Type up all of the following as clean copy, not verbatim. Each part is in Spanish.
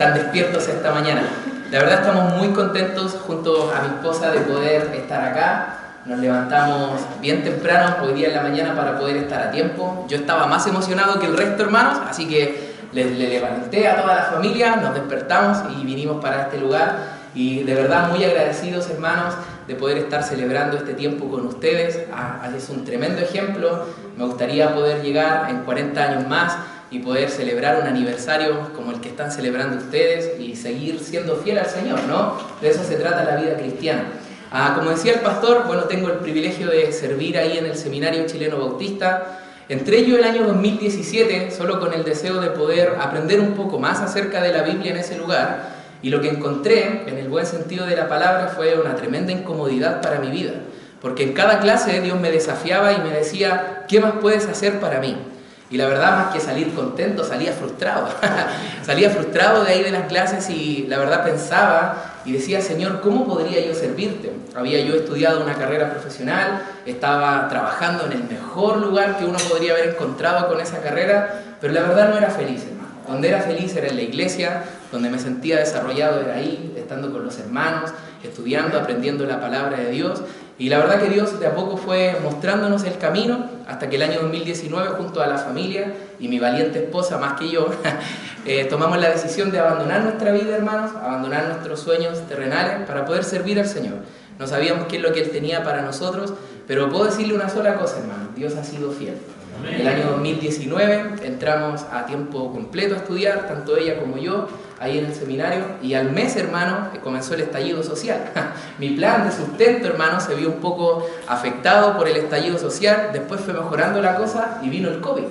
Están despiertos esta mañana. La verdad estamos muy contentos junto a mi esposa de poder estar acá. Nos levantamos bien temprano hoy día en la mañana para poder estar a tiempo. Yo estaba más emocionado que el resto, hermanos, así que le levanté a toda la familia, nos despertamos y vinimos para este lugar. Y de verdad muy agradecidos, hermanos, de poder estar celebrando este tiempo con ustedes. Es un tremendo ejemplo. Me gustaría poder llegar en 40 años más y poder celebrar un aniversario como el que están celebrando ustedes y seguir siendo fiel al Señor, ¿no? De eso se trata la vida cristiana. Como decía el pastor, bueno, tengo el privilegio de servir ahí en el Seminario Chileno Bautista. Entré yo el año 2017 solo con el deseo de poder aprender un poco más acerca de la Biblia en ese lugar, y lo que encontré, en el buen sentido de la palabra, fue una tremenda incomodidad para mi vida, porque en cada clase Dios me desafiaba y me decía, ¿qué más puedes hacer para mí? Y la verdad, más que salir contento, salía frustrado. Salía frustrado de ahí de las clases y la verdad pensaba y decía, Señor, ¿cómo podría yo servirte? Había yo estudiado una carrera profesional, estaba trabajando en el mejor lugar que uno podría haber encontrado con esa carrera, pero la verdad no era feliz, hermano. Donde era feliz era en la iglesia, donde me sentía desarrollado era ahí, estando con los hermanos, estudiando, aprendiendo la palabra de Dios. Y la verdad que Dios de a poco fue mostrándonos el camino hasta que el año 2019, junto a la familia y mi valiente esposa, más que yo, tomamos la decisión de abandonar nuestra vida, hermanos, abandonar nuestros sueños terrenales para poder servir al Señor. No sabíamos qué es lo que Él tenía para nosotros, pero puedo decirle una sola cosa, hermano, Dios ha sido fiel. El año 2019 entramos a tiempo completo a estudiar, tanto ella como yo, ahí en el seminario, y al mes, hermano, comenzó el estallido social. Mi plan de sustento, hermano, se vio un poco afectado por el estallido social, después fue mejorando la cosa y vino el COVID.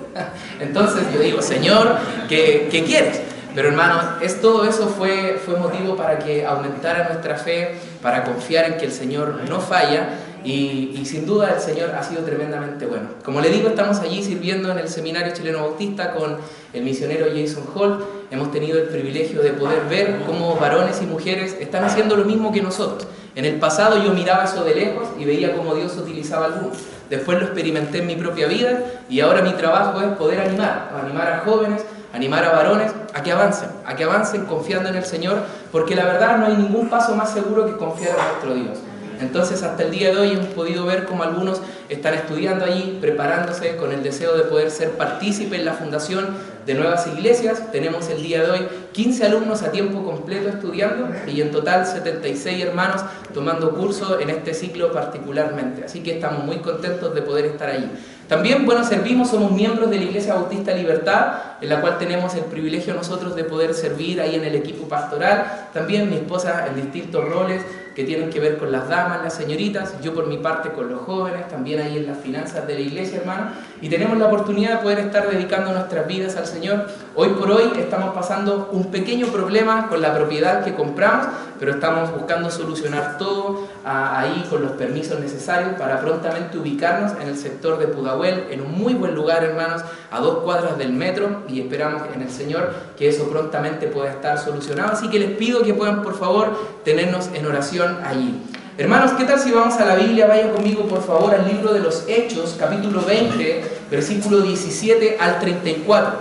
Entonces yo digo, Señor, ¿qué quieres? Pero hermano, todo eso fue motivo para que aumentara nuestra fe, para confiar en que el Señor no falla, y sin duda el Señor ha sido tremendamente bueno. Como le digo, estamos allí sirviendo en el Seminario Chileno Bautista con el misionero Jason Hall. Hemos tenido el privilegio de poder ver cómo varones y mujeres están haciendo lo mismo que nosotros. En el pasado yo miraba eso de lejos y veía cómo Dios utilizaba a algunos. Después lo experimenté en mi propia vida y ahora mi trabajo es poder animar a jóvenes, animar a varones a que avancen confiando en el Señor, porque la verdad no hay ningún paso más seguro que confiar en nuestro Dios. Entonces hasta el día de hoy hemos podido ver cómo algunos están estudiando allí, preparándose con el deseo de poder ser partícipe en la fundación de nuevas iglesias. Tenemos el día de hoy 15 alumnos a tiempo completo estudiando y en total 76 hermanos tomando curso en este ciclo particularmente. Así que estamos muy contentos de poder estar allí. También, bueno, somos miembros de la Iglesia Bautista Libertad, en la cual tenemos el privilegio nosotros de poder servir ahí en el equipo pastoral. También mi esposa en distintos roles que tienen que ver con las damas, las señoritas, yo por mi parte con los jóvenes, también ahí en las finanzas de la iglesia, hermano, y tenemos la oportunidad de poder estar dedicando nuestras vidas al Señor. Hoy por hoy estamos pasando un pequeño problema con la propiedad que compramos, pero estamos buscando solucionar todo ahí con los permisos necesarios para prontamente ubicarnos en el sector de Pudahuel, en un muy buen lugar, hermanos, a 2 cuadras del metro, y esperamos en el Señor que eso prontamente pueda estar solucionado. Así que les pido que puedan, por favor, tenernos en oración allí. Hermanos, ¿qué tal si vamos a la Biblia? Vayan conmigo, por favor, al libro de los Hechos, capítulo 20, versículo 17 al 34.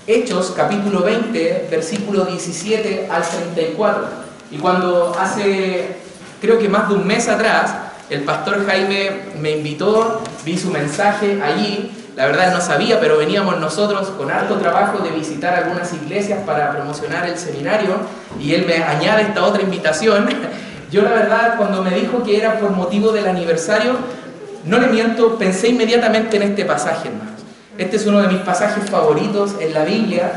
Hechos, capítulo 20, versículo 17 al 34. Y cuando hace, creo que más de un mes atrás, el pastor Jaime me invitó, vi su mensaje allí. La verdad él no sabía, pero veníamos nosotros con harto trabajo de visitar algunas iglesias para promocionar el seminario, y él me añade esta otra invitación. Yo la verdad, cuando me dijo que era por motivo del aniversario, no le miento, pensé inmediatamente en este pasaje, hermanos. Este es uno de mis pasajes favoritos en la Biblia,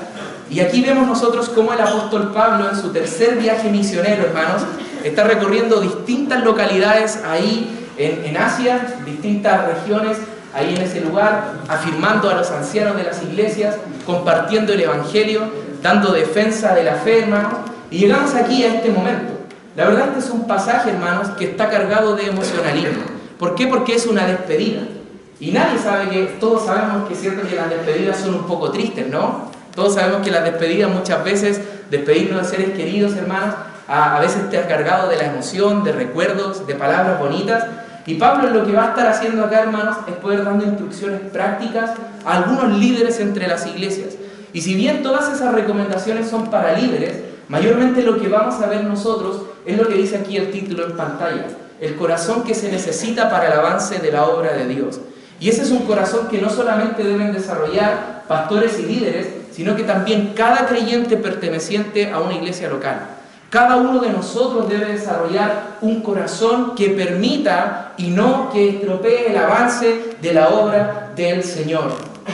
y aquí vemos nosotros cómo el apóstol Pablo, en su tercer viaje misionero, hermanos, está recorriendo distintas localidades ahí en Asia, distintas regiones, ahí en ese lugar, afirmando a los ancianos de las iglesias, compartiendo el evangelio, dando defensa de la fe, hermanos, y llegamos aquí a este momento. La verdad, este es un pasaje, hermanos, que está cargado de emocionalismo. ¿Por qué? Porque es una despedida. Y nadie sabe que, todos sabemos que es cierto que las despedidas son un poco tristes, ¿no? Todos sabemos que las despedidas muchas veces, despedirnos de seres queridos, hermanos, a veces está cargado de la emoción, de recuerdos, de palabras bonitas. Y Pablo lo que va a estar haciendo acá, hermanos, es poder dando instrucciones prácticas a algunos líderes entre las iglesias. Y si bien todas esas recomendaciones son para líderes, Mayormente lo que vamos a ver nosotros es lo que dice aquí el título en pantalla, el corazón que se necesita para el avance de la obra de Dios. Y ese es un corazón que no solamente deben desarrollar pastores y líderes, sino que también cada creyente perteneciente a una iglesia local. Cada uno de nosotros debe desarrollar un corazón que permita y no que estropee el avance de la obra del Señor.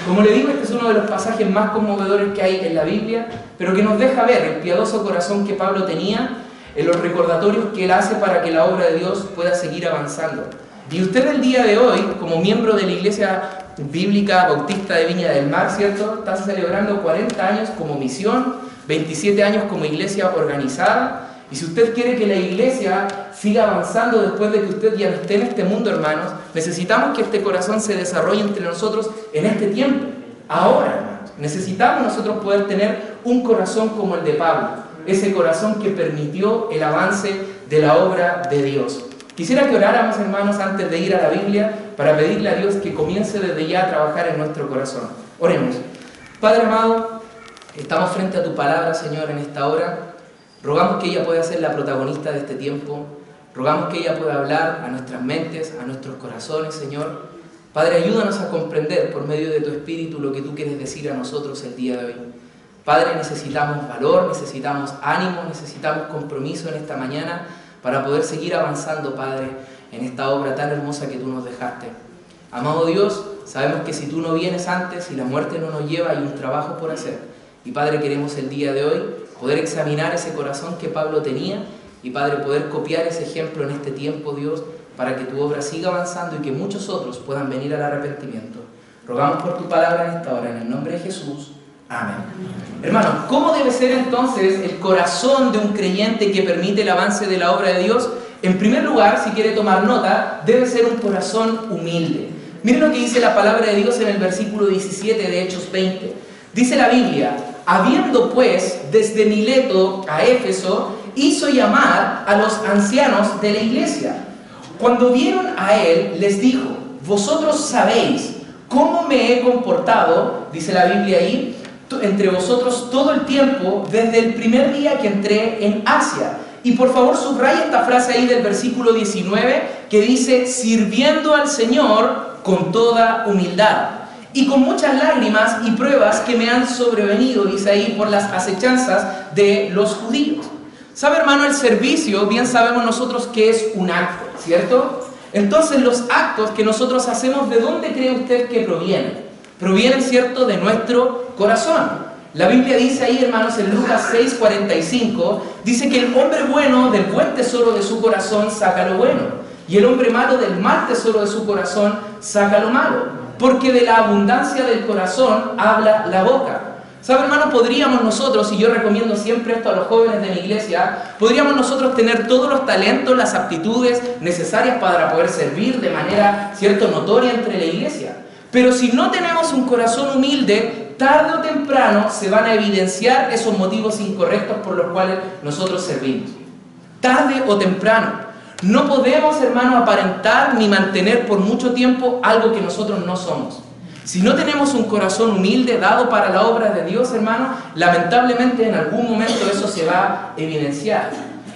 Como le digo, este es uno de los pasajes más conmovedores que hay en la Biblia, pero que nos deja ver el piadoso corazón que Pablo tenía en los recordatorios que él hace para que la obra de Dios pueda seguir avanzando. Y usted el día de hoy, como miembro de la Iglesia Bíblica Bautista de Viña del Mar, ¿cierto?, está celebrando 40 años como misión, 27 años como iglesia organizada. Y si usted quiere que la iglesia siga avanzando después de que usted ya no esté en este mundo, hermanos, necesitamos que este corazón se desarrolle entre nosotros en este tiempo, ahora, hermanos. Necesitamos nosotros poder tener un corazón como el de Pablo, ese corazón que permitió el avance de la obra de Dios. Quisiera que oráramos, hermanos, antes de ir a la Biblia, para pedirle a Dios que comience desde ya a trabajar en nuestro corazón. Oremos. Padre amado, estamos frente a tu palabra, Señor, en esta hora. Rogamos que ella pueda ser la protagonista de este tiempo. Rogamos que ella pueda hablar a nuestras mentes, a nuestros corazones, Señor. Padre, ayúdanos a comprender por medio de tu Espíritu lo que tú quieres decir a nosotros el día de hoy. Padre, necesitamos valor, necesitamos ánimo, necesitamos compromiso en esta mañana para poder seguir avanzando, Padre, en esta obra tan hermosa que tú nos dejaste. Amado Dios, sabemos que si tú no vienes antes y la muerte no nos lleva, hay un trabajo por hacer. Y Padre, queremos el día de hoy poder examinar ese corazón que Pablo tenía y, Padre, poder copiar ese ejemplo en este tiempo, Dios, para que tu obra siga avanzando y que muchos otros puedan venir al arrepentimiento. Rogamos por tu palabra en esta hora, en el nombre de Jesús. Amén. Hermanos, ¿cómo debe ser entonces el corazón de un creyente que permite el avance de la obra de Dios? En primer lugar, si quiere tomar nota, debe ser un corazón humilde. Miren lo que dice la palabra de Dios en el versículo 17 de Hechos 20. Dice la Biblia: habiendo pues desde Mileto a Éfeso, hizo llamar a los ancianos de la iglesia. Cuando vieron a él, les dijo: vosotros sabéis cómo me he comportado, dice la Biblia ahí, entre vosotros todo el tiempo, desde el primer día que entré en Asia. Y por favor subraya esta frase ahí del versículo 19 que dice: sirviendo al Señor con toda humildad y con muchas lágrimas y pruebas que me han sobrevenido, dice ahí, por las acechanzas de los judíos. ¿Sabe, hermano? El servicio, bien sabemos nosotros que es un acto, ¿cierto? Entonces los actos que nosotros hacemos, ¿de dónde cree usted que provienen? Provienen, ¿cierto?, de nuestro corazón. La Biblia dice ahí, hermanos, en Lucas 6:45, dice que el hombre bueno del buen tesoro de su corazón saca lo bueno, y el hombre malo del mal tesoro de su corazón saca lo malo, porque de la abundancia del corazón habla la boca. ¿Sabe, hermano? Podríamos nosotros, y yo recomiendo siempre esto a los jóvenes de mi iglesia, podríamos nosotros tener todos los talentos, las aptitudes necesarias para poder servir de manera, ¿cierto?, notoria entre la iglesia. Pero si no tenemos un corazón humilde, tarde o temprano se van a evidenciar esos motivos incorrectos por los cuales nosotros servimos. Tarde o temprano. No podemos, hermano, aparentar ni mantener por mucho tiempo algo que nosotros no somos. Si no tenemos un corazón humilde dado para la obra de Dios, hermano, lamentablemente en algún momento eso se va a evidenciar.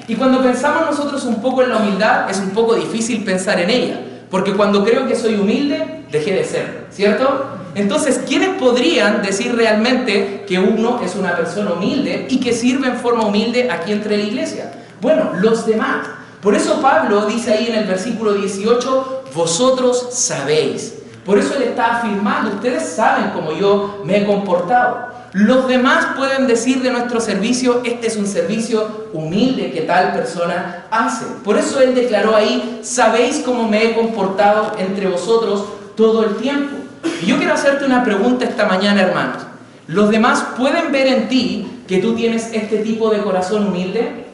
Y cuando pensamos nosotros un poco en la humildad, es un poco difícil pensar en ella. Porque cuando creo que soy humilde, dejé de serlo, ¿cierto? Entonces, ¿quiénes podrían decir realmente que uno es una persona humilde y que sirve en forma humilde aquí entre la iglesia? Bueno, los demás. Por eso Pablo dice ahí en el versículo 18, vosotros sabéis. Por eso él está afirmando, ustedes saben cómo yo me he comportado. Los demás pueden decir de nuestro servicio, este es un servicio humilde que tal persona hace. Por eso él declaró ahí, sabéis cómo me he comportado entre vosotros todo el tiempo. Y yo quiero hacerte una pregunta esta mañana, hermanos. ¿Los demás pueden ver en ti que tú tienes este tipo de corazón humilde?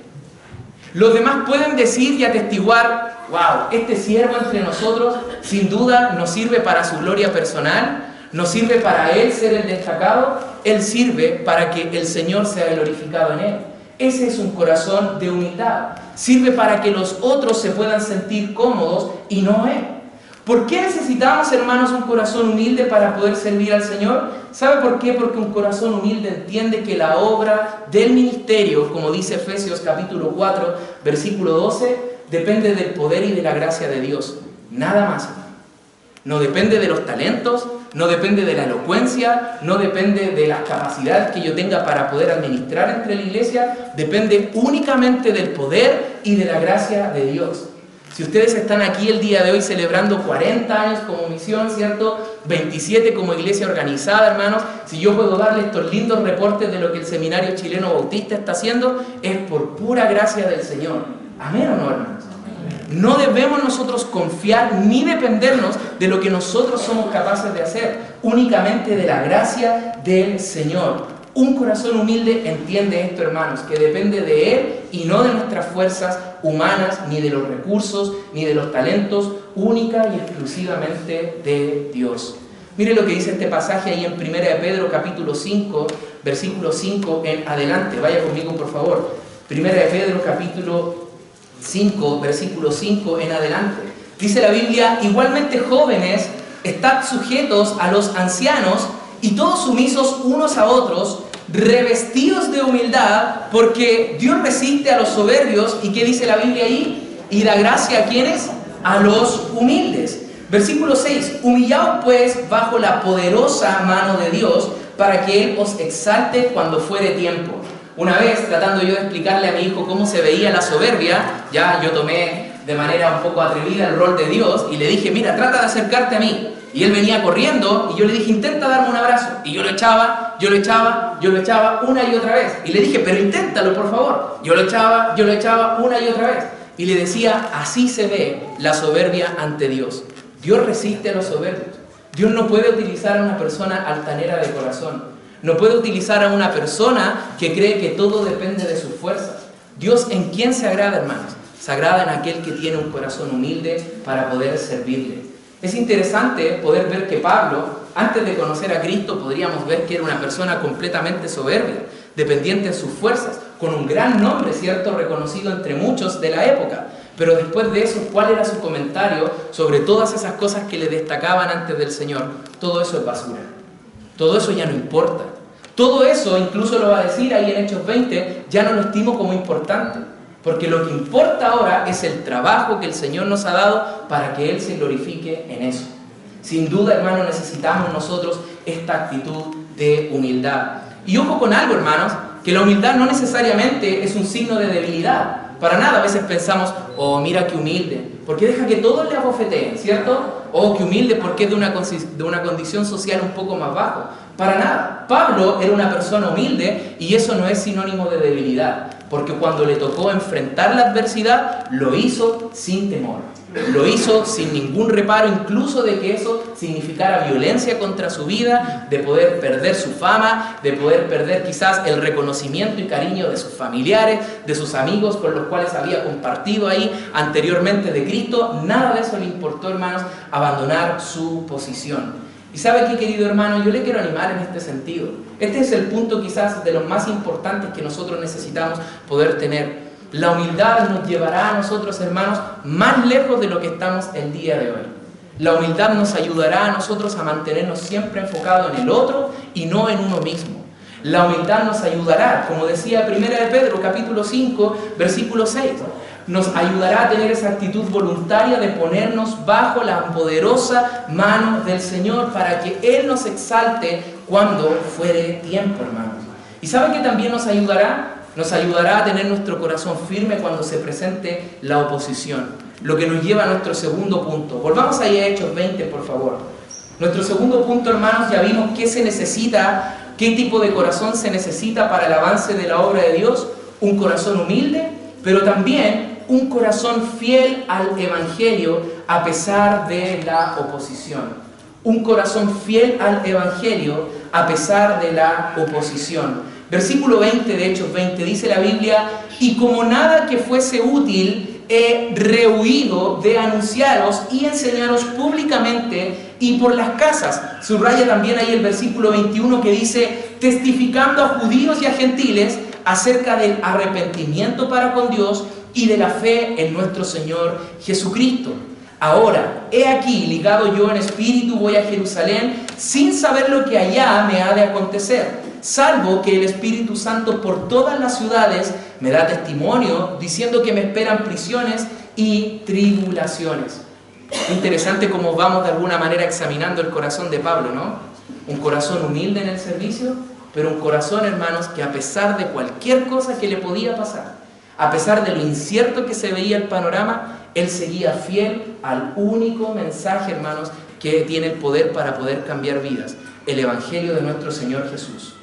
¿Los demás pueden decir y atestiguar, wow, este siervo entre nosotros sin duda nos sirve para su gloria personal? ¿Nos sirve para él ser el destacado? Él sirve para que el Señor sea glorificado en él. Ese es un corazón de humildad. Sirve para que los otros se puedan sentir cómodos y no él. ¿Por qué necesitamos, hermanos, un corazón humilde para poder servir al Señor? ¿Sabe por qué? Porque un corazón humilde entiende que la obra del ministerio, como dice Efesios capítulo 4, versículo 12, depende del poder y de la gracia de Dios. Nada más, hermano. No depende de los talentos, no depende de la elocuencia, no depende de las capacidades que yo tenga para poder administrar entre la iglesia, depende únicamente del poder y de la gracia de Dios. Si ustedes están aquí el día de hoy celebrando 40 años como misión, ¿cierto? 27 como iglesia organizada, hermanos. Si yo puedo darle estos lindos reportes de lo que el Seminario Chileno Bautista está haciendo, es por pura gracia del Señor. ¿Amén o no, hermanos? No debemos nosotros confiar ni dependernos de lo que nosotros somos capaces de hacer, únicamente de la gracia del Señor. Un corazón humilde entiende esto, hermanos, que depende de Él y no de nuestras fuerzas humanas, ni de los recursos, ni de los talentos, única y exclusivamente de Dios. Mire lo que dice este pasaje ahí en 1 de Pedro capítulo 5, versículo 5 en adelante. Vaya conmigo, por favor. 1 de Pedro capítulo 5, versículo 5 en adelante. Dice la Biblia: igualmente jóvenes, estad sujetos a los ancianos y todos sumisos unos a otros, revestidos de humildad, porque Dios resiste a los soberbios. ¿Y qué dice la Biblia ahí? Y da gracia a ¿quiénes? A los humildes. Versículo 6: humillaos pues bajo la poderosa mano de Dios, para que Él os exalte cuando fuere tiempo. Una vez, tratando yo de explicarle a mi hijo cómo se veía la soberbia, ya yo tomé de manera un poco atrevida el rol de Dios y le dije: mira, trata de acercarte a mí. Y él venía corriendo y yo le dije: intenta darme un abrazo. Y yo lo echaba una y otra vez. Y le dije: pero inténtalo, por favor. Yo lo echaba una y otra vez. Y le decía: así se ve la soberbia ante Dios. Dios resiste a los soberbios. Dios no puede utilizar a una persona altanera de corazón. No puede utilizar a una persona que cree que todo depende de sus fuerzas. Dios, ¿en quién se agrada, hermanos? Se agrada en aquel que tiene un corazón humilde para poder servirle. Es interesante poder ver que Pablo, antes de conocer a Cristo, podríamos ver que era una persona completamente soberbia, dependiente en sus fuerzas, con un gran nombre, ¿cierto?, reconocido entre muchos de la época. Pero después de eso, ¿cuál era su comentario sobre todas esas cosas que le destacaban antes del Señor? Todo eso es basura. Todo eso ya no importa. Todo eso, incluso lo va a decir ahí en Hechos 20, ya no lo estimo como importante. Porque lo que importa ahora es el trabajo que el Señor nos ha dado para que Él se glorifique en eso. Sin duda, hermanos, necesitamos nosotros esta actitud de humildad. Y ojo con algo, hermanos, que la humildad no necesariamente es un signo de debilidad. Para nada, a veces pensamos: oh, mira qué humilde, porque deja que todos le abofeteen, ¿cierto? Oh, qué humilde, porque es de una condición social un poco más bajo. Para nada. Pablo era una persona humilde y eso no es sinónimo de debilidad, porque cuando le tocó enfrentar la adversidad, lo hizo sin temor. Lo hizo sin ningún reparo, incluso de que eso significara violencia contra su vida, de poder perder su fama, de poder perder quizás el reconocimiento y cariño de sus familiares, de sus amigos con los cuales había compartido ahí anteriormente de Cristo. Nada de eso le importó, hermanos, abandonar su posición. Y ¿sabe qué, querido hermano? Yo le quiero animar en este sentido. Este es el punto quizás de los más importantes que nosotros necesitamos poder tener. La humildad nos llevará a nosotros, hermanos, más lejos de lo que estamos el día de hoy. La humildad nos ayudará a nosotros a mantenernos siempre enfocados en el otro y no en uno mismo. La humildad nos ayudará, como decía 1 de Pedro, capítulo 5, versículo 6, nos ayudará a tener esa actitud voluntaria de ponernos bajo la poderosa mano del Señor para que Él nos exalte cuando fuere tiempo, hermanos. ¿Y sabe qué también nos ayudará? Nos ayudará a tener nuestro corazón firme cuando se presente la oposición. Lo que nos lleva a nuestro segundo punto. Volvamos ahí a Hechos 20, por favor. Nuestro segundo punto, hermanos, ya vimos qué se necesita, qué tipo de corazón se necesita para el avance de la obra de Dios. Un corazón humilde, pero también un corazón fiel al Evangelio a pesar de la oposición. Un corazón fiel al Evangelio a pesar de la oposición. Versículo 20 de Hechos 20 dice la Biblia: y como nada que fuese útil, he rehuido de anunciaros y enseñaros públicamente y por las casas. Subraya también ahí el versículo 21 que dice: testificando a judíos y a gentiles acerca del arrepentimiento para con Dios y de la fe en nuestro Señor Jesucristo. Ahora, he aquí, ligado yo en espíritu, voy a Jerusalén, sin saber lo que allá me ha de acontecer, salvo que el Espíritu Santo por todas las ciudades me da testimonio, diciendo que me esperan prisiones y tribulaciones. Interesante cómo vamos de alguna manera examinando el corazón de Pablo, ¿no? Un corazón humilde en el servicio, pero un corazón, hermanos, que a pesar de cualquier cosa que le podía pasar, a pesar de lo incierto que se veía el panorama, él seguía fiel al único mensaje, hermanos, que tiene el poder para poder cambiar vidas: el Evangelio de nuestro Señor Jesús.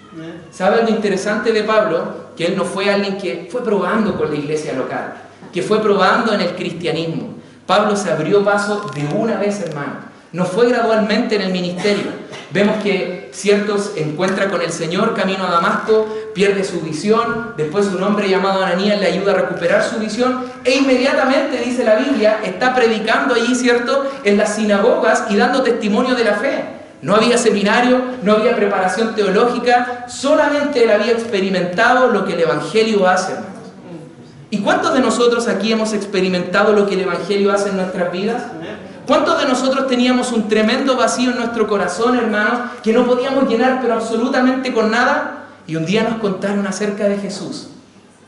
¿Sabe lo interesante de Pablo? Que él no fue alguien que fue probando con la iglesia local, que fue probando en el cristianismo. Pablo se abrió paso de una vez, hermano. No fue gradualmente en el ministerio. Vemos que ciertos encuentra con el Señor camino a Damasco, pierde su visión, después un hombre llamado Ananías le ayuda a recuperar su visión e inmediatamente, dice la Biblia, está predicando allí, ¿cierto?, en las sinagogas y dando testimonio de la fe. No había seminario, no había preparación teológica, solamente él había experimentado lo que el Evangelio hace, hermanos. ¿Y cuántos de nosotros aquí hemos experimentado lo que el Evangelio hace en nuestras vidas? ¿Cuántos de nosotros teníamos un tremendo vacío en nuestro corazón, hermanos, que no podíamos llenar pero absolutamente con nada? Y un día nos contaron acerca de Jesús.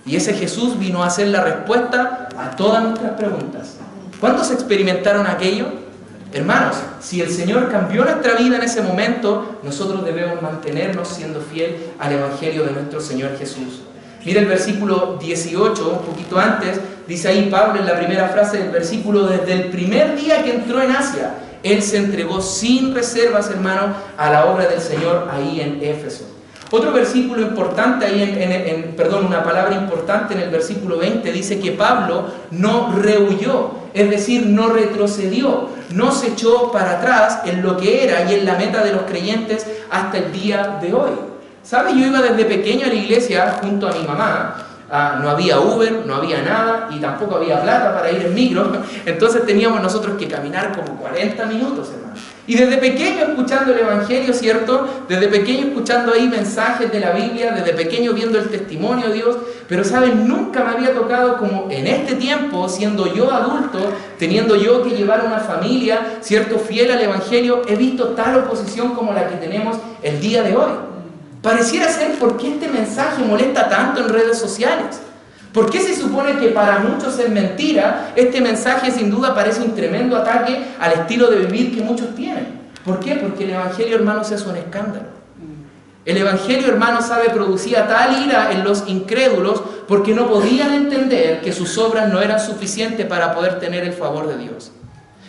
Y ese Jesús vino a ser la respuesta a todas nuestras preguntas. ¿Cuántos experimentaron aquello? Hermanos, si el Señor cambió nuestra vida en ese momento, nosotros debemos mantenernos siendo fiel al Evangelio de nuestro Señor Jesús. Mira el versículo 18, un poquito antes, dice ahí Pablo en la primera frase del versículo: desde el primer día que entró en Asia, él se entregó sin reservas, hermano, a la obra del Señor ahí en Éfeso. Otro versículo importante ahí, una palabra importante en el versículo 20, dice que Pablo no rehuyó, es decir, no retrocedió, no se echó para atrás en lo que era y en la meta de los creyentes hasta el día de hoy. ¿Sabe? Yo iba desde pequeño a la iglesia junto a mi mamá. No había Uber, no había nada y tampoco había plata para ir en micro. Entonces teníamos nosotros que caminar como 40 minutos, hermano. Y desde pequeño escuchando el Evangelio, ¿cierto? Desde pequeño escuchando ahí mensajes de la Biblia, desde pequeño viendo el testimonio de Dios. Pero, ¿saben? Nunca me había tocado como en este tiempo, siendo yo adulto, teniendo yo que llevar una familia, ¿cierto?, fiel al Evangelio, he visto tal oposición como la que tenemos el día de hoy. Pareciera ser, ¿por qué este mensaje molesta tanto en redes sociales? ¿Por qué se supone que para muchos es mentira? Este mensaje sin duda parece un tremendo ataque al estilo de vivir que muchos tienen. ¿Por qué? Porque el Evangelio, hermanos, es un escándalo. El Evangelio, hermanos, sabe, producía tal ira en los incrédulos porque no podían entender que sus obras no eran suficientes para poder tener el favor de Dios.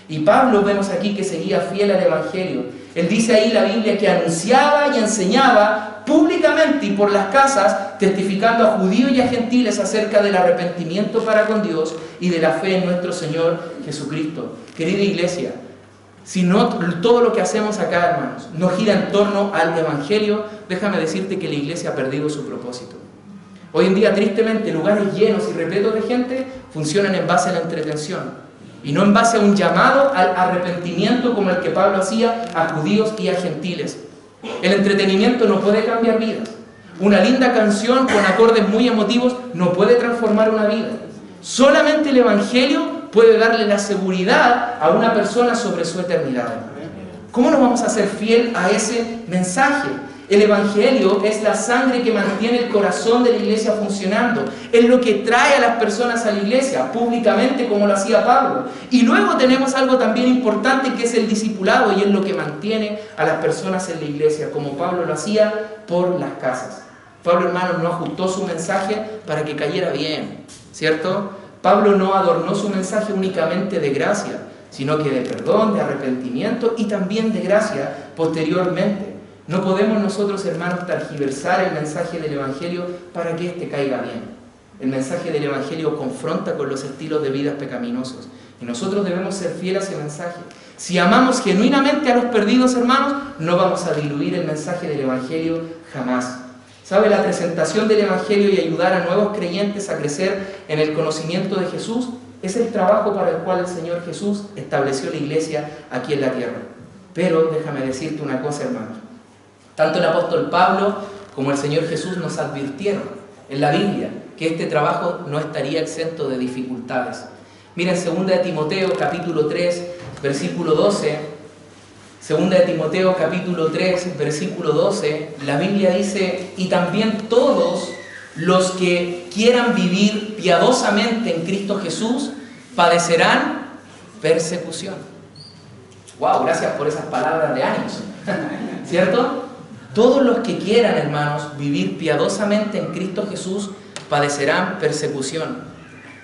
Y Pablo, vemos aquí que seguía fiel al Evangelio. Él dice ahí la Biblia que anunciaba y enseñaba públicamente y por las casas, testificando a judíos y a gentiles acerca del arrepentimiento para con Dios y de la fe en nuestro Señor Jesucristo. Querida iglesia, si no todo lo que hacemos acá, hermanos, no gira en torno al Evangelio, déjame decirte que la iglesia ha perdido su propósito. Hoy en día, tristemente, lugares llenos y repletos de gente funcionan en base a la entretención y no en base a un llamado al arrepentimiento como el que Pablo hacía a judíos y a gentiles. El entretenimiento no puede cambiar vidas. Una linda canción con acordes muy emotivos no puede transformar una vida. Solamente el Evangelio puede darle la seguridad a una persona sobre su eternidad. ¿Cómo nos vamos a hacer fiel a ese mensaje? El Evangelio es la sangre que mantiene el corazón de la iglesia funcionando. Es lo que trae a las personas a la iglesia, públicamente como lo hacía Pablo. Y luego tenemos algo también importante que es el discipulado y es lo que mantiene a las personas en la iglesia, como Pablo lo hacía por las casas. Pablo, hermanos, no ajustó su mensaje para que cayera bien, ¿cierto? Pablo no adornó su mensaje únicamente de gracia, sino que de perdón, de arrepentimiento y también de gracia posteriormente. No podemos nosotros, hermanos, tergiversar el mensaje del Evangelio para que éste caiga bien. El mensaje del Evangelio confronta con los estilos de vida pecaminosos y nosotros debemos ser fieles a ese mensaje. Si amamos genuinamente a los perdidos, hermanos, no vamos a diluir el mensaje del Evangelio jamás. ¿Sabe? La presentación del Evangelio y ayudar a nuevos creyentes a crecer en el conocimiento de Jesús es el trabajo para el cual el Señor Jesús estableció la iglesia aquí en la tierra. Pero déjame decirte una cosa, hermanos. Tanto el apóstol Pablo como el Señor Jesús nos advirtieron en la Biblia que este trabajo no estaría exento de dificultades. Miren, 2 de Timoteo capítulo 3, versículo 12. 2 de Timoteo capítulo 3, versículo 12. La Biblia dice: y también todos los que quieran vivir piadosamente en Cristo Jesús padecerán persecución. Wow, gracias por esas palabras de ánimo, ¿cierto? Todos los que quieran, hermanos, vivir piadosamente en Cristo Jesús padecerán persecución.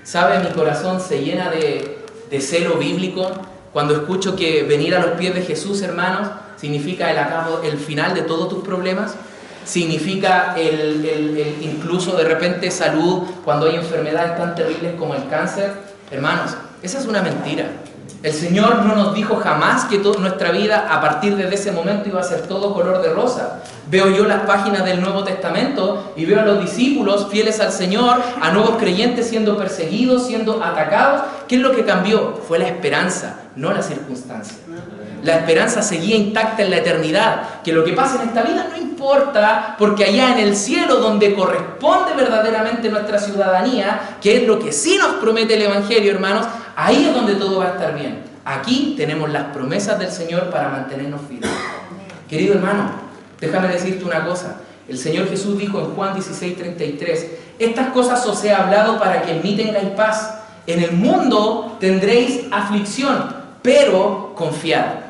¿Sabe? Mi corazón se llena de celo bíblico cuando escucho que venir a los pies de Jesús, hermanos, significa el final de todos tus problemas. Significa incluso de repente salud cuando hay enfermedades tan terribles como el cáncer. Hermanos, esa es una mentira. El Señor no nos dijo jamás que nuestra vida a partir de ese momento iba a ser todo color de rosa. Veo yo las páginas del Nuevo Testamento y veo a los discípulos fieles al Señor, a nuevos creyentes siendo perseguidos, siendo atacados. ¿Qué es lo que cambió? Fue la esperanza, no la circunstancia. La esperanza seguía intacta en la eternidad, que lo que pase en esta vida no importa, porque allá en el cielo, donde corresponde verdaderamente nuestra ciudadanía, que es lo que sí nos promete el Evangelio, hermanos, ahí es donde todo va a estar bien. Aquí tenemos las promesas del Señor para mantenernos firmes. Querido hermano, déjame decirte una cosa. El Señor Jesús dijo en Juan 16:33, estas cosas os he hablado para que en mí tengáis paz. En el mundo tendréis aflicción, pero confiad.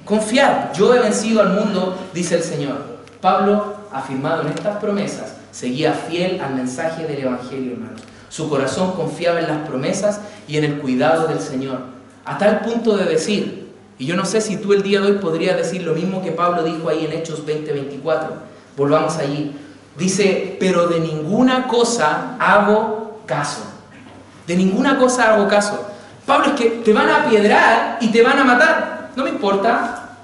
Confiad, yo he vencido al mundo, dice el Señor. Pablo, afirmado en estas promesas, seguía fiel al mensaje del Evangelio, hermanos. Su corazón confiaba en las promesas y en el cuidado del Señor, a tal punto de decir, y yo no sé si tú el día de hoy podrías decir lo mismo que Pablo dijo ahí en Hechos 20:24. Volvamos allí. Dice, pero de ninguna cosa hago caso. De ninguna cosa hago caso. Pablo, es que te van a apiedrar y te van a matar. No me importa,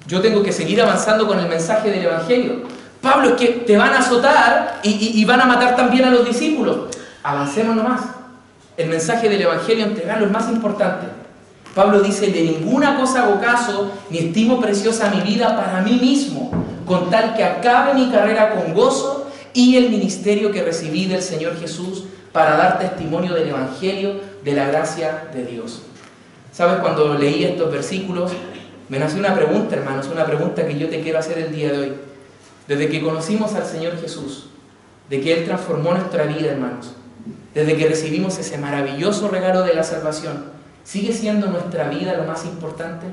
yo tengo que seguir avanzando con el mensaje del Evangelio. Pablo, es que te van a azotar y van a matar también a los discípulos. Avancemos nomás. El mensaje del Evangelio, entregarlo es más importante. Pablo dice, de ninguna cosa hago caso, ni estimo preciosa mi vida para mí mismo, con tal que acabe mi carrera con gozo y el ministerio que recibí del Señor Jesús para dar testimonio del Evangelio, de la gracia de Dios. ¿Sabes? Cuando leí estos versículos, me nació una pregunta, hermanos, una pregunta que yo te quiero hacer el día de hoy. Desde que conocimos al Señor Jesús, de que Él transformó nuestra vida, hermanos, desde que recibimos ese maravilloso regalo de la salvación, ¿sigue siendo nuestra vida lo más importante?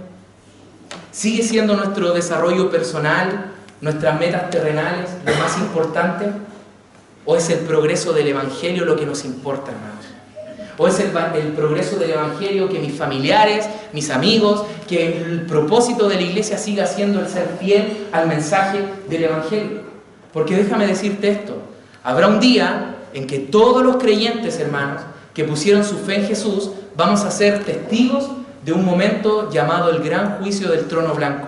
¿Sigue siendo nuestro desarrollo personal, nuestras metas terrenales lo más importante? ¿O es el progreso del Evangelio lo que nos importa, hermanos? ¿O es el progreso del Evangelio, que mis familiares, mis amigos, que el propósito de la iglesia siga siendo el ser fiel al mensaje del Evangelio? Porque déjame decirte esto, habrá un día en que todos los creyentes, hermanos, que pusieron su fe en Jesús, vamos a ser testigos de un momento llamado el gran juicio del trono blanco.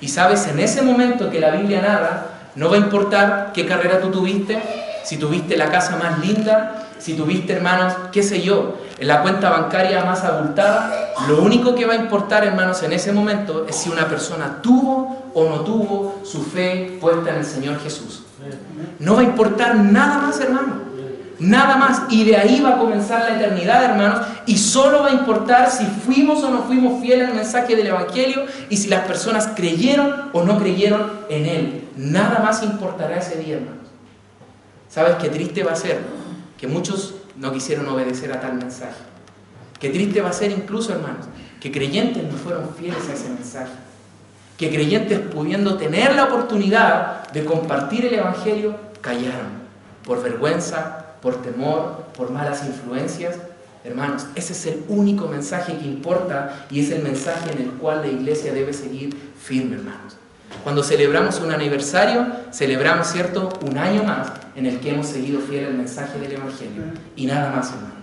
Y sabes, en ese momento que la Biblia narra, no va a importar qué carrera tú tuviste, si tuviste la casa más linda, si tuviste, hermanos, qué sé yo, en la cuenta bancaria más abultada. Lo único que va a importar, hermanos, en ese momento es si una persona tuvo o no tuvo su fe puesta en el Señor Jesús. No va a importar nada más, hermano, nada más. Y de ahí va a comenzar la eternidad, hermanos, y solo va a importar si fuimos o no fuimos fieles al mensaje del Evangelio y si las personas creyeron o no creyeron en Él. Nada más importará ese día, hermanos. ¿Sabes qué triste va a ser? Que muchos no quisieron obedecer a tal mensaje. Qué triste va a ser incluso, hermanos, que creyentes no fueron fieles a ese mensaje. Que creyentes, pudiendo tener la oportunidad de compartir el Evangelio, callaron por vergüenza, por temor, por malas influencias. Hermanos, ese es el único mensaje que importa y es el mensaje en el cual la iglesia debe seguir firme, hermanos. Cuando celebramos un aniversario, celebramos, ¿cierto?, un año más en el que hemos seguido fiel al mensaje del Evangelio. Y nada más, hermano.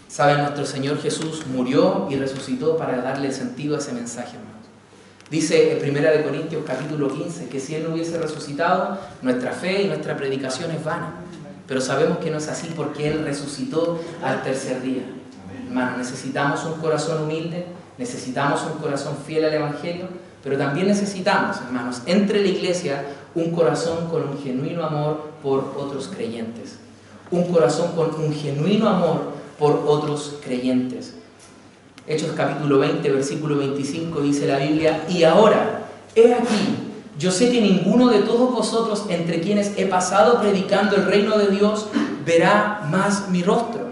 ¿Saben? Nuestro Señor Jesús murió y resucitó para darle sentido a ese mensaje, hermanos. Dice en 1 Corintios capítulo 15 que si Él no hubiese resucitado, nuestra fe y nuestra predicación es vana. Pero sabemos que no es así porque Él resucitó al tercer día. Hermanos, necesitamos un corazón humilde, necesitamos un corazón fiel al Evangelio, pero también necesitamos, hermanos, entre la iglesia, un corazón con un genuino amor por otros creyentes. Un corazón con un genuino amor por otros creyentes. Hechos capítulo 20, versículo 25 dice la Biblia: y ahora, he aquí, yo sé que ninguno de todos vosotros entre quienes he pasado predicando el reino de Dios verá más mi rostro.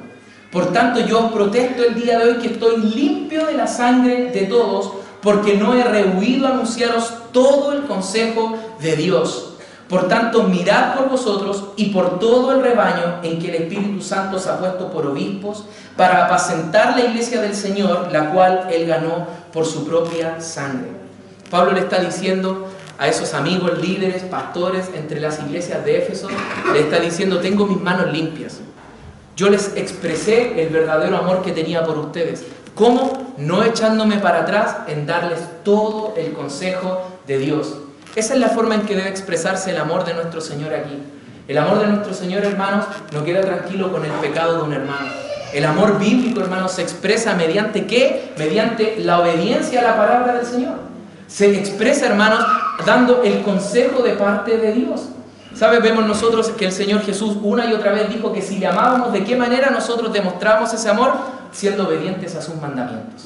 Por tanto, yo os protesto el día de hoy que estoy limpio de la sangre de todos, porque no he rehuido anunciaros todo el consejo de Dios. Por tanto, mirad por vosotros y por todo el rebaño en que el Espíritu Santo os ha puesto por obispos, para apacentar la iglesia del Señor, la cual Él ganó por su propia sangre. Pablo le está diciendo a esos amigos, líderes, pastores entre las iglesias de Éfeso, le está diciendo: tengo mis manos limpias. Yo les expresé el verdadero amor que tenía por ustedes. ¿Cómo? No echándome para atrás en darles todo el consejo de Dios. Esa es la forma en que debe expresarse el amor de nuestro Señor aquí. El amor de nuestro Señor, hermanos, no queda tranquilo con el pecado de un hermano. El amor bíblico, hermanos, se expresa mediante ¿qué? Mediante la obediencia a la palabra del Señor. Se expresa, hermanos, dando el consejo de parte de Dios. ¿Sabes? Vemos nosotros que el Señor Jesús una y otra vez dijo que si le amábamos, ¿de qué manera nosotros demostramos ese amor? Siendo obedientes a sus mandamientos.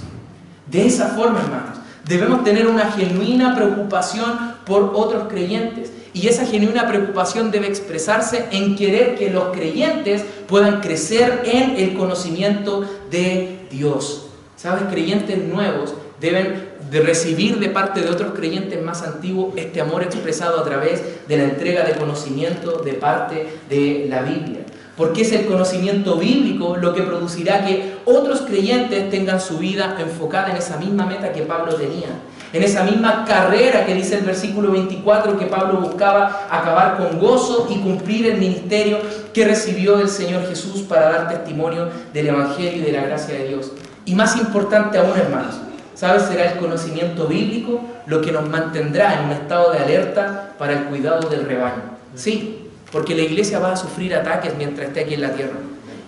De esa forma, hermanos, debemos tener una genuina preocupación por otros creyentes. Y esa genuina preocupación debe expresarse en querer que los creyentes puedan crecer en el conocimiento de Dios. ¿Sabes? Creyentes nuevos deben de recibir de parte de otros creyentes más antiguos este amor expresado a través de la entrega de conocimiento de parte de la Biblia. Porque es el conocimiento bíblico lo que producirá que otros creyentes tengan su vida enfocada en esa misma meta que Pablo tenía. En esa misma carrera que dice el versículo 24, que Pablo buscaba acabar con gozo y cumplir el ministerio que recibió del Señor Jesús para dar testimonio del Evangelio y de la gracia de Dios. Y más importante aún, hermanos, ¿sabes? Será el conocimiento bíblico lo que nos mantendrá en un estado de alerta para el cuidado del rebaño. Sí, porque la iglesia va a sufrir ataques mientras esté aquí en la tierra.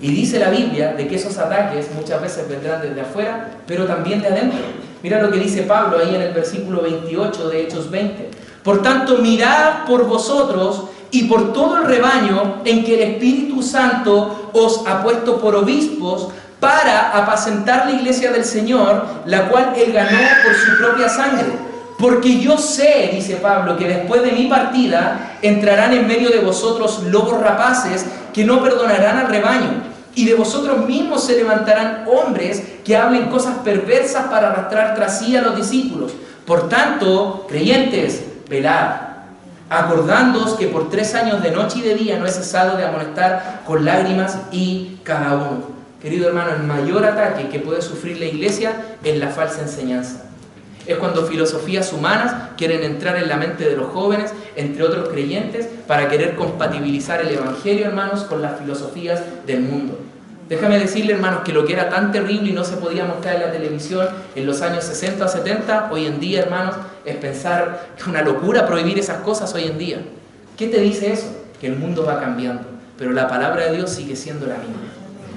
Y dice la Biblia de que esos ataques muchas veces vendrán desde afuera, pero también de adentro. Mira lo que dice Pablo ahí en el versículo 28 de Hechos 20. Por tanto, mirad por vosotros y por todo el rebaño en que el Espíritu Santo os ha puesto por obispos, para apacentar la iglesia del Señor, la cual Él ganó por su propia sangre. Porque yo sé, dice Pablo, que después de mi partida entrarán en medio de vosotros lobos rapaces que no perdonarán al rebaño. Y de vosotros mismos se levantarán hombres que hablen cosas perversas para arrastrar tras sí a los discípulos. Por tanto, creyentes, velad, acordándoos que por 3 años de noche y de día no he cesado de amonestar con lágrimas y cada uno. Querido hermano, el mayor ataque que puede sufrir la iglesia es la falsa enseñanza. Es cuando filosofías humanas quieren entrar en la mente de los jóvenes, entre otros creyentes, para querer compatibilizar el Evangelio, hermanos, con las filosofías del mundo. Déjame decirle, hermanos, que lo que era tan terrible y no se podía mostrar en la televisión en los años 60 o 70, hoy en día, hermanos, es pensar que es una locura prohibir esas cosas hoy en día. ¿Qué te dice eso? Que el mundo va cambiando, pero la palabra de Dios sigue siendo la misma.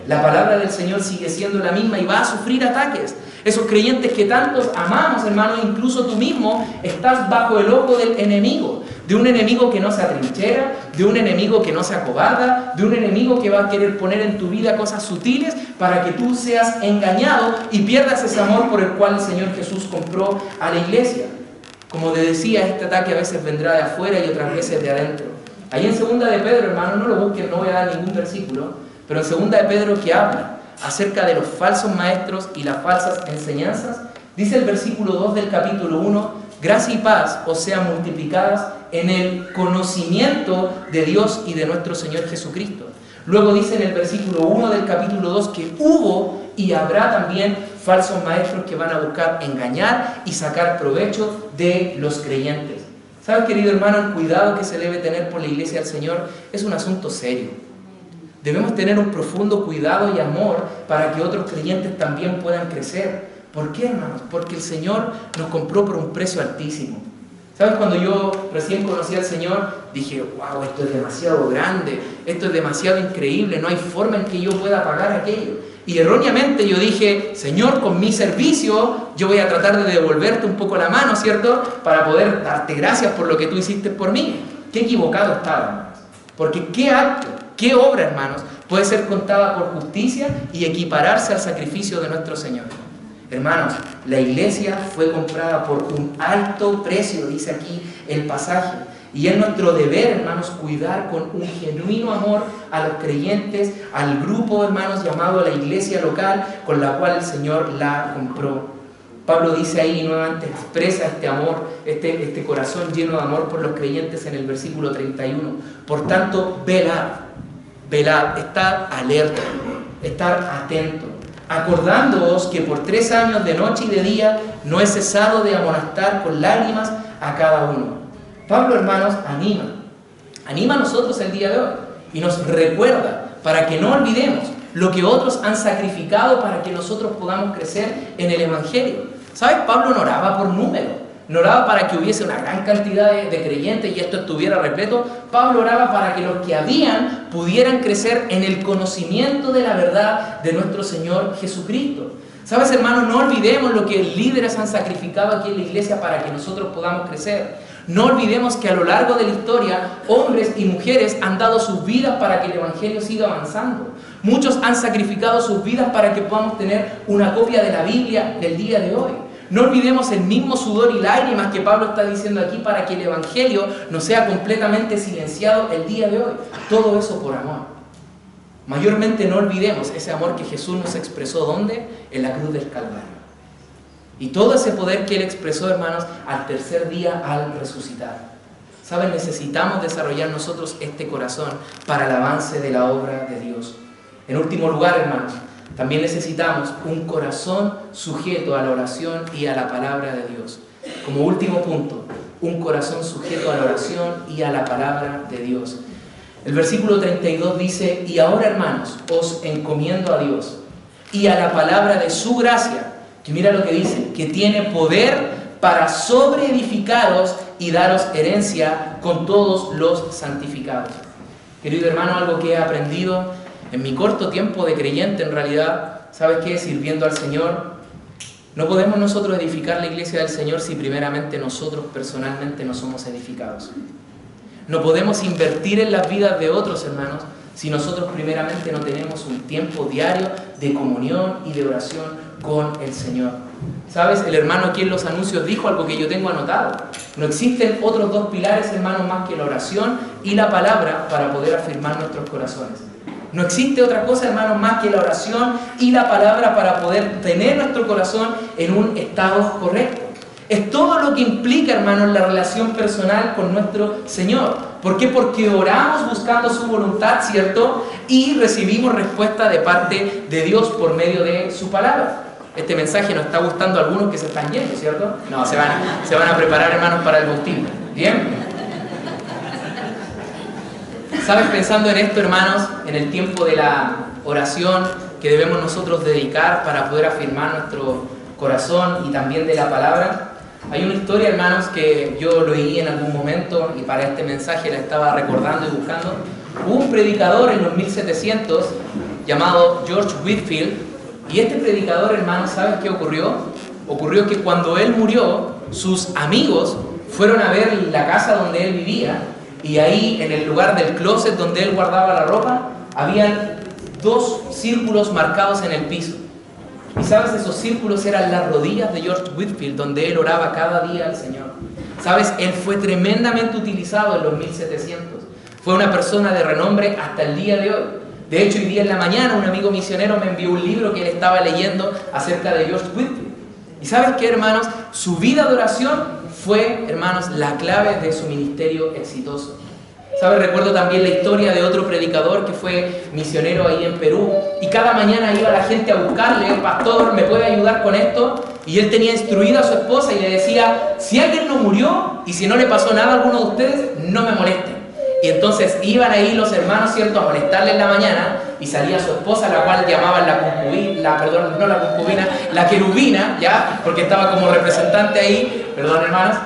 La palabra del Señor sigue siendo la misma y va a sufrir ataques. Esos creyentes que tantos amamos, hermanos, incluso tú mismo estás bajo el ojo del enemigo. De un enemigo que no se atrinchera, de un enemigo que no se acobarda, de un enemigo que va a querer poner en tu vida cosas sutiles para que tú seas engañado y pierdas ese amor por el cual el Señor Jesús compró a la iglesia. Como te decía, este ataque a veces vendrá de afuera y otras veces de adentro. Ahí en 2 de Pedro, hermano, no lo busquen, no voy a dar ningún versículo, pero en 2 de Pedro, que habla acerca de los falsos maestros y las falsas enseñanzas, dice el versículo 2 del capítulo 1: gracia y paz os sean multiplicadas en el conocimiento de Dios y de nuestro Señor Jesucristo. Luego dice en el versículo 1 del capítulo 2 que hubo y habrá también falsos maestros que van a buscar engañar y sacar provecho de los creyentes. ¿Sabes, querido hermano? El cuidado que se debe tener por la iglesia del Señor es un asunto serio. Debemos tener un profundo cuidado y amor para que otros creyentes también puedan crecer. ¿Por qué, hermanos? Porque el Señor nos compró por un precio altísimo. ¿Sabes? Cuando yo recién conocí al Señor, dije: wow, esto es demasiado grande, esto es demasiado increíble, no hay forma en que yo pueda pagar aquello. Y erróneamente yo dije: Señor, con mi servicio yo voy a tratar de devolverte un poco la mano, ¿cierto? Para poder darte gracias por lo que tú hiciste por mí. Qué equivocado estaba, hermanos. Porque qué acto ¿Qué obra, hermanos, puede ser contada por justicia y equipararse al sacrificio de nuestro Señor? Hermanos, la iglesia fue comprada por un alto precio, dice aquí el pasaje. Y es nuestro deber, hermanos, cuidar con un genuino amor a los creyentes, al grupo, hermanos, llamado la iglesia local, con la cual el Señor la compró. Pablo dice ahí nuevamente, expresa este amor, este corazón lleno de amor por los creyentes en el versículo 31. Por tanto, velad, estad alerta, estar atento, acordándoos que por 3 años de noche y de día no he cesado de amonestar con lágrimas a cada uno. Pablo, hermanos, anima a nosotros el día de hoy y nos recuerda para que no olvidemos lo que otros han sacrificado para que nosotros podamos crecer en el Evangelio. ¿Sabes? Pablo no oraba por número, no oraba para que hubiese una gran cantidad de creyentes y esto estuviera repleto. Pablo oraba para que los que habían pudieran crecer en el conocimiento de la verdad de nuestro Señor Jesucristo. ¿Sabes, hermano? No olvidemos lo que líderes han sacrificado aquí en la iglesia para que nosotros podamos crecer. No olvidemos que a lo largo de la historia, hombres y mujeres han dado sus vidas para que el Evangelio siga avanzando. Muchos han sacrificado sus vidas para que podamos tener una copia de la Biblia del día de hoy. No olvidemos el mismo sudor y lágrimas que Pablo está diciendo aquí para que el Evangelio no sea completamente silenciado el día de hoy. Todo eso por amor. Mayormente no olvidemos ese amor que Jesús nos expresó, ¿dónde? En la cruz del Calvario. Y todo ese poder que Él expresó, hermanos, al tercer día al resucitar. ¿Saben? Necesitamos desarrollar nosotros este corazón para el avance de la obra de Dios. En último lugar, hermanos, también necesitamos un corazón sujeto a la oración y a la palabra de Dios. Como último punto, un corazón sujeto a la oración y a la palabra de Dios. El versículo 32 dice, y ahora, hermanos, os encomiendo a Dios y a la palabra de su gracia, que mira lo que dice, que tiene poder para sobreedificaros y daros herencia con todos los santificados. Querido hermano, algo que he aprendido en mi corto tiempo de creyente, en realidad, ¿sabes qué? Sirviendo al Señor. No podemos nosotros edificar la iglesia del Señor si primeramente nosotros personalmente no somos edificados. No podemos invertir en las vidas de otros, hermanos, si nosotros primeramente no tenemos un tiempo diario de comunión y de oración con el Señor. ¿Sabes? El hermano aquí en los anuncios dijo algo que yo tengo anotado. No existen otros 2 pilares, hermanos, más que la oración y la palabra para poder afirmar nuestros corazones. No existe otra cosa, hermanos, más que la oración y la palabra para poder tener nuestro corazón en un estado correcto. Es todo lo que implica, hermanos, la relación personal con nuestro Señor. ¿Por qué? Porque oramos buscando su voluntad, ¿cierto? Y recibimos respuesta de parte de Dios por medio de su palabra. Este mensaje nos está gustando a algunos que se están yendo, ¿cierto? No, se van a preparar, hermanos, para el bautismo. ¿Bien? ¿Sabes? Pensando en esto, hermanos, en el tiempo de la oración que debemos nosotros dedicar para poder afirmar nuestro corazón y también de la palabra, hay una historia, hermanos, que yo leí en algún momento y para este mensaje la estaba recordando y buscando. Hubo un predicador en los 1700 llamado George Whitefield, y este predicador, hermanos, ¿sabes qué ocurrió? Ocurrió que cuando él murió, sus amigos fueron a ver la casa donde él vivía, y ahí, en el lugar del closet donde él guardaba la ropa, habían 2 círculos marcados en el piso. Y sabes, esos círculos eran las rodillas de George Whitefield, donde él oraba cada día al Señor. Sabes, él fue tremendamente utilizado en los 1700. Fue una persona de renombre hasta el día de hoy. De hecho, hoy día en la mañana un amigo misionero me envió un libro que él estaba leyendo acerca de George Whitefield. Y sabes qué, hermanos, su vida de oración fue, hermanos, la clave de su ministerio exitoso. ¿Sabes? Recuerdo también la historia de otro predicador que fue misionero ahí en Perú, y cada mañana iba la gente a buscarle, pastor, ¿me puede ayudar con esto? Y él tenía instruida a su esposa y le decía, si alguien no murió y si no le pasó nada a alguno de ustedes, no me molesten. Y entonces iban ahí los hermanos, ¿cierto?, a molestarle en la mañana, y salía su esposa, la cual llamaban la querubina, ¿ya? Porque estaba como representante ahí, perdón, hermanos.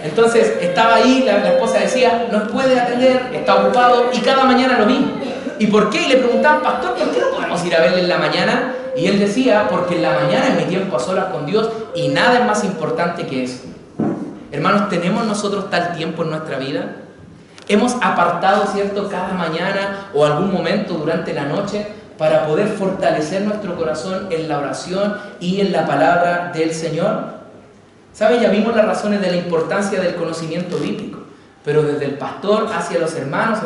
Entonces estaba ahí, la esposa decía, no puede atender, está ocupado, y cada mañana lo mismo. ¿Y por qué? Y le preguntaban, pastor, ¿por qué no podemos ir a verle en la mañana? Y él decía, porque en la mañana es mi tiempo a solas con Dios y nada es más importante que eso. Hermanos, ¿tenemos nosotros tal tiempo en nuestra vida? Hemos apartado, ¿cierto?, cada mañana o algún momento durante la noche para poder fortalecer nuestro corazón en la oración y en la palabra del Señor. ¿Sabe? Ya vimos las razones de la importancia del conocimiento bíblico, pero desde el pastor hacia los hermanos,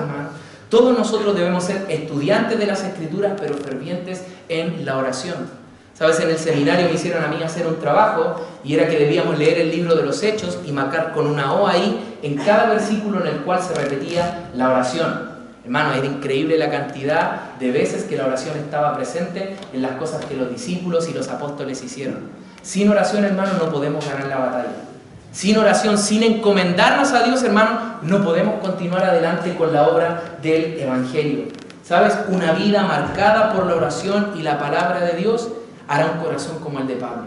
todos nosotros debemos ser estudiantes de las Escrituras, pero fervientes en la oración. ¿Sabes? En el seminario me hicieron a mí hacer un trabajo y era que debíamos leer el libro de los Hechos y marcar con una O ahí en cada versículo en el cual se repetía la oración. Hermano, era increíble la cantidad de veces que la oración estaba presente en las cosas que los discípulos y los apóstoles hicieron. Sin oración, hermano, no podemos ganar la batalla. Sin oración, sin encomendarnos a Dios, hermano, no podemos continuar adelante con la obra del Evangelio. ¿Sabes? Una vida marcada por la oración y la palabra de Dios hará un corazón como el de Pablo.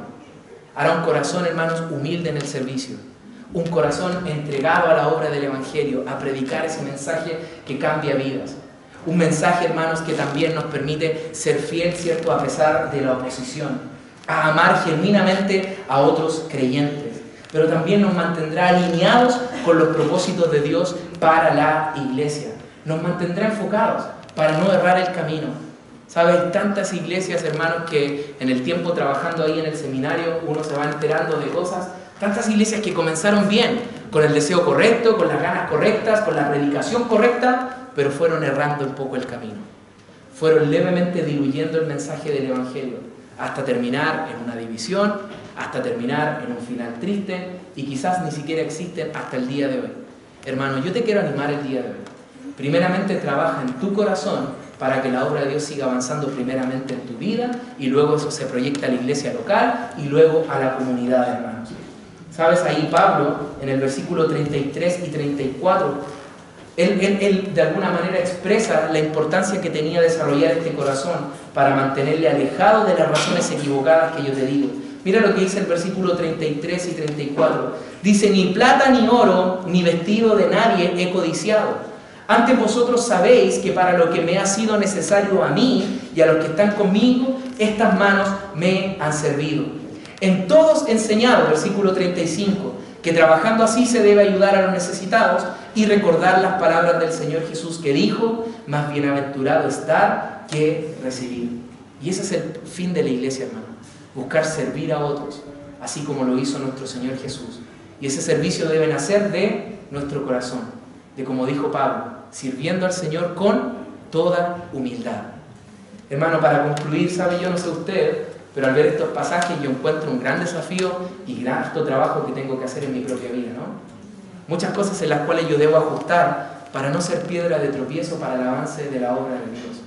Hará un corazón, hermanos, humilde en el servicio. Un corazón entregado a la obra del Evangelio, a predicar ese mensaje que cambia vidas. Un mensaje, hermanos, que también nos permite ser fiel, ¿cierto?, a pesar de la oposición. A amar genuinamente a otros creyentes. Pero también nos mantendrá alineados con los propósitos de Dios para la iglesia. Nos mantendrá enfocados para no errar el camino. ¿Sabes? Tantas iglesias, hermanos, que en el tiempo trabajando ahí en el seminario uno se va enterando de cosas. Tantas iglesias que comenzaron bien, con el deseo correcto, con las ganas correctas, con la predicación correcta, pero fueron errando un poco el camino. Fueron levemente diluyendo el mensaje del Evangelio, hasta terminar en una división, hasta terminar en un final triste, y quizás ni siquiera existen hasta el día de hoy. Hermano, yo te quiero animar el día de hoy. Primeramente, trabaja en tu corazón para que la obra de Dios siga avanzando primeramente en tu vida, y luego eso se proyecta a la iglesia local y luego a la comunidad, hermanos. ¿Sabes? Ahí Pablo, en el versículo 33 y 34, él de alguna manera expresa la importancia que tenía desarrollar este corazón para mantenerle alejado de las razones equivocadas que yo te digo. Mira lo que dice el versículo 33 y 34. Dice: ni plata ni oro, ni vestido de nadie he codiciado. Antes vosotros sabéis que para lo que me ha sido necesario a mí y a los que están conmigo, estas manos me han servido. En todos enseñado, versículo 35, que trabajando así se debe ayudar a los necesitados y recordar las palabras del Señor Jesús que dijo: más bienaventurado es dar que recibir. Y ese es el fin de la iglesia, hermano. Buscar servir a otros, así como lo hizo nuestro Señor Jesús. Y ese servicio debe nacer de nuestro corazón, de como dijo Pablo, sirviendo al Señor con toda humildad. Hermano, para concluir, sabe, yo no sé usted, pero al ver estos pasajes yo encuentro un gran desafío y gran trabajo que tengo que hacer en mi propia vida, ¿no? Muchas cosas en las cuales yo debo ajustar para no ser piedra de tropiezo para el avance de la obra de Dios.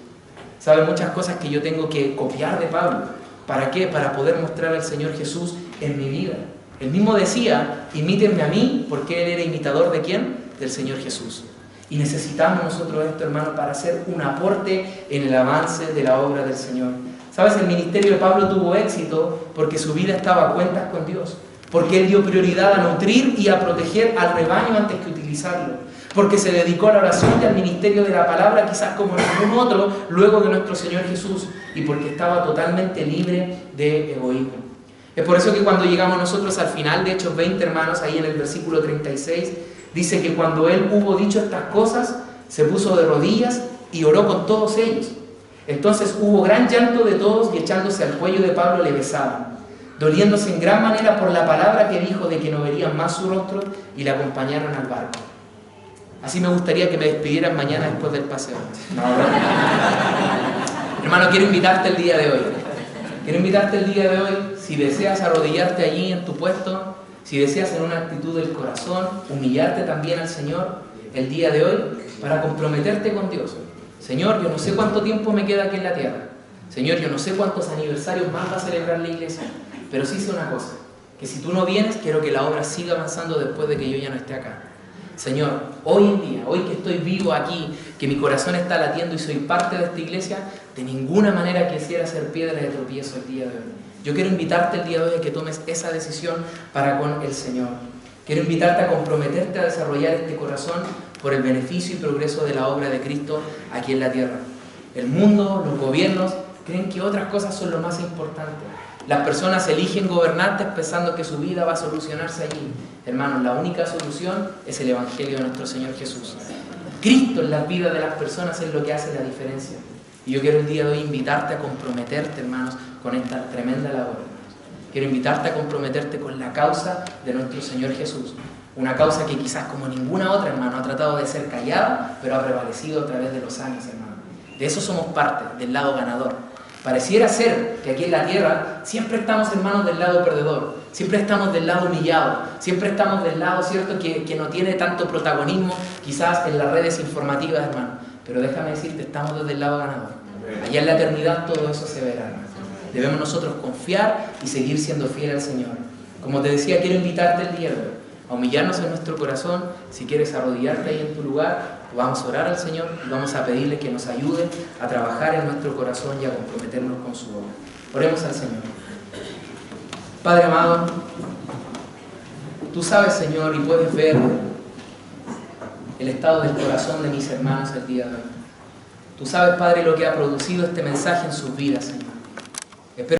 Sabe, muchas cosas que yo tengo que copiar de Pablo. ¿Para qué? Para poder mostrar al Señor Jesús en mi vida. Él mismo decía: imítenme a mí, porque Él era imitador ¿de quién? Del Señor Jesús. Y necesitamos nosotros esto, hermano, para hacer un aporte en el avance de la obra del Señor. ¿Sabes? El ministerio de Pablo tuvo éxito porque su vida estaba a cuentas con Dios. Porque él dio prioridad a nutrir y a proteger al rebaño antes que utilizarlo. Porque se dedicó a la oración y al ministerio de la palabra, quizás como ningún otro, luego de nuestro Señor Jesús. Y porque estaba totalmente libre de egoísmo. Es por eso que cuando llegamos nosotros al final de Hechos 20, hermanos, ahí en el versículo 36, dice que cuando él hubo dicho estas cosas, se puso de rodillas y oró con todos ellos. Entonces hubo gran llanto de todos y echándose al cuello de Pablo le besaban, doliéndose en gran manera por la palabra que dijo de que no verían más su rostro, y le acompañaron al barco. Así me gustaría que me despidieran mañana después del paseo. No, hermano, quiero invitarte el día de hoy. Quiero invitarte el día de hoy, si deseas arrodillarte allí en tu puesto, si deseas en una actitud del corazón, humillarte también al Señor el día de hoy, para comprometerte con Dios. Señor, yo no sé cuánto tiempo me queda aquí en la tierra. Señor, yo no sé cuántos aniversarios más va a celebrar la iglesia, pero sí sé una cosa, que si tú no vienes, quiero que la obra siga avanzando después de que yo ya no esté acá. Señor, hoy en día, hoy que estoy vivo aquí, que mi corazón está latiendo y soy parte de esta iglesia, de ninguna manera quisiera ser piedra de tropiezo el día de hoy. Yo quiero invitarte el día de hoy a que tomes esa decisión para con el Señor. Quiero invitarte a comprometerte a desarrollar este corazón por el beneficio y progreso de la obra de Cristo aquí en la tierra. El mundo, los gobiernos, creen que otras cosas son lo más importante. Las personas eligen gobernantes pensando que su vida va a solucionarse allí. Hermanos, la única solución es el Evangelio de nuestro Señor Jesús. Cristo en las vidas de las personas es lo que hace la diferencia. Y yo quiero el día de hoy invitarte a comprometerte, hermanos, con esta tremenda labor, hermanos. Quiero invitarte a comprometerte con la causa de nuestro Señor Jesús. Una causa que quizás como ninguna otra, hermano, ha tratado de ser callada, pero ha prevalecido a través de los años, hermano. De eso somos parte, del lado ganador. Pareciera ser que aquí en la tierra siempre estamos, hermanos, del lado perdedor. Siempre estamos del lado humillado. Siempre estamos del lado, ¿cierto?, que no tiene tanto protagonismo quizás en las redes informativas, hermano. Pero déjame decirte, estamos desde el lado ganador. Allá en la eternidad todo eso se verá, hermano. Debemos nosotros confiar y seguir siendo fieles al Señor. Como te decía, quiero invitarte el día de hoy a humillarnos en nuestro corazón. Si quieres arrodillarte ahí en tu lugar, vamos a orar al Señor y vamos a pedirle que nos ayude a trabajar en nuestro corazón y a comprometernos con su obra. Oremos al Señor. Padre amado, tú sabes, Señor, y puedes ver el estado del corazón de mis hermanos el día de hoy. Tú sabes, Padre, lo que ha producido este mensaje en sus vidas, Señor.